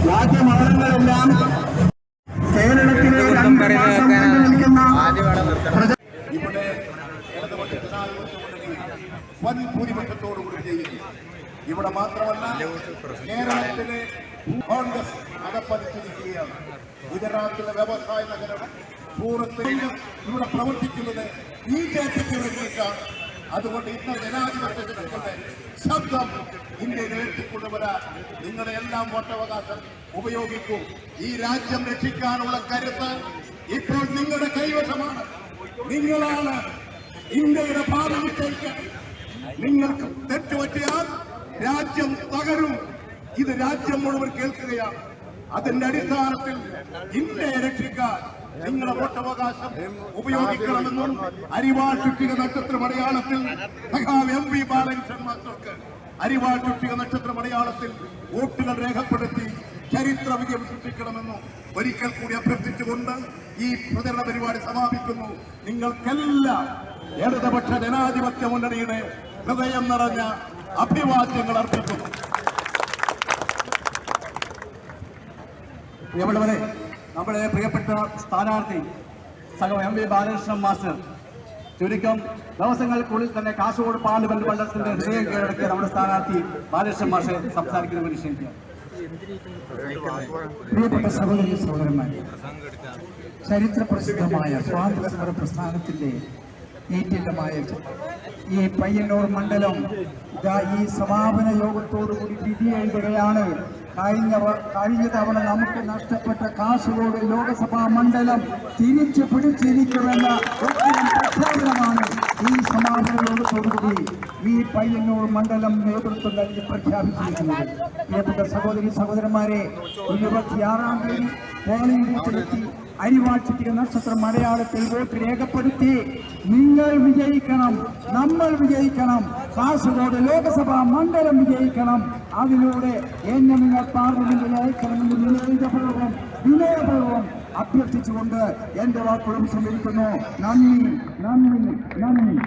വാദ്യമേളങ്ങളെല്ലാം കേരളത്തിലെ ഇവിടെ വൻ ഭൂരിപക്ഷത്തോടുകൂടി ജയിക്കും. ഇവിടെ മാത്രമല്ല കേരളത്തിലെ കോൺഗ്രസ് അകപ്പതിച്ചിരിക്കുകയാണ്. ഗുജറാത്തിലെ വ്യവസായ നഗരം സൂറത്തിൽ ഇവിടെ പ്രവർത്തിക്കുന്നത് BJPക്ക് വേണ്ടിയിട്ടാണ്. അതുകൊണ്ട് ഇന്ന് ജനാധിപത്യത്തിന്റെ ശബ്ദം ഇന്ത്യയിൽ എത്തിക്കൊണ്ടുവരാൻ നിങ്ങളുടെ എല്ലാം വോട്ടവകാശം ഉപയോഗിക്കൂ. ഈ രാജ്യം രക്ഷിക്കാനുള്ള കരുത്ത് ഇപ്പോൾ നിങ്ങളുടെ കൈവശമാണ്. നിങ്ങളാണ് ഇന്ത്യയുടെ ഭാവി നിശ്ചയിക്കാൻ. നിങ്ങൾക്ക് തെറ്റുപറ്റിയാൽ രാജ്യം തകരും. ഇത് രാജ്യം മുഴുവൻ കേൾക്കുകയാണ്. അതിന്റെ അടിസ്ഥാനത്തിൽ ഇന്ത്യയെ രക്ഷിക്കാൻ നിങ്ങളുടെ വോട്ടവകാശം ഉപയോഗിക്കണമെന്നും അരിവാൾ ചുറ്റിക നക്ഷത്ര മലയാളത്തിൽ MP ബാലകൃഷ്ണൻ മാസ്റ്റർക്ക് അരിവാൾ ചുറ്റിക നക്ഷത്ര മലയാളത്തിൽ വോട്ടുകൾ രേഖപ്പെടുത്തി ചരിത്ര വിജയം സൃഷ്ടിക്കണമെന്നും ഒരിക്കൽ കൂടി അഭ്യർത്ഥിച്ചുകൊണ്ട് ഈ പ്രചരണ പരിപാടി സമാപിക്കുന്നു. നിങ്ങൾക്കെല്ലാം ഇടതുപക്ഷ ജനാധിപത്യ മുന്നണിയുടെ ഹൃദയം നിറഞ്ഞ അഭിവാദ്യങ്ങൾ അർപ്പിക്കുന്നു. പ്രിയപ്പെട്ടവരെ, നമ്മുടെ പ്രിയപ്പെട്ട സ്ഥാനാർത്ഥി MP ബാലകൃഷ്ണൻ മാസ്റ്റർ ചുരുക്കം ദിവസങ്ങൾക്കുള്ളിൽ തന്നെ കാസർഗോഡ് പാർലമെന്റ് മണ്ഡലത്തിന്റെ ഹൃദയം കീഴടക്കിയ നമ്മുടെ സ്ഥാനാർത്ഥി ബാലകൃഷ്ണൻ മാസ്റ്റർ സംസാരിക്കുന്ന വേണ്ടി ക്ഷണിക്കുക. പ്രിയപ്പെട്ട സഹോദരി സഹോദരന്മാരെ, ചരിത്ര പ്രസിദ്ധമായ സ്വാതന്ത്ര്യ സമര പ്രസ്ഥാനത്തിന്റെ ഏറ്റില്ലമായ ഈ പയ്യന്നൂർ മണ്ഡലം ഈ സമാപന യോഗത്തോടുകൂടി വിധി എഴുതുകയാണ്. കഴിഞ്ഞ തവണ നമുക്ക് നഷ്ടപ്പെട്ട കാസർഗോഡ് ലോകസഭാ മണ്ഡലം തിരിച്ചു പിടിച്ചിരിക്കുമെന്ന പ്രഖ്യാപനമാണ് ഈ സമാപന യോഗത്തോടുകൂടി ഈ പയ്യന്നൂർ മണ്ഡലം നേതൃത്വം നൽകി പ്രഖ്യാപിച്ചിരിക്കുന്നത്. പ്രിയപ്പെട്ട സഹോദരി സഹോദരന്മാരെ, 26-ാം തീയതി പോളിംഗ് ബൂത്തിലെത്തി അരിവാൾ ചുറ്റിക നക്ഷത്ര മലയാളത്തിൽ വോട്ട് രേഖപ്പെടുത്തി നിങ്ങൾ വിജയിക്കണം, നമ്മൾ വിജയിക്കണം, കാസർഗോഡ് ലോകസഭാ മണ്ഡലം വിജയിക്കണം. അതിലൂടെ എന്നെ നിങ്ങൾ പാർലമെന്റിൽ അയക്കണമെന്ന് വിനയപൂർവ്വം അഭ്യർത്ഥിച്ചുകൊണ്ട് എന്റെ വാക്കുകളും സമർപ്പിക്കുന്നു. നന്ദി, നന്ദി, നന്ദി.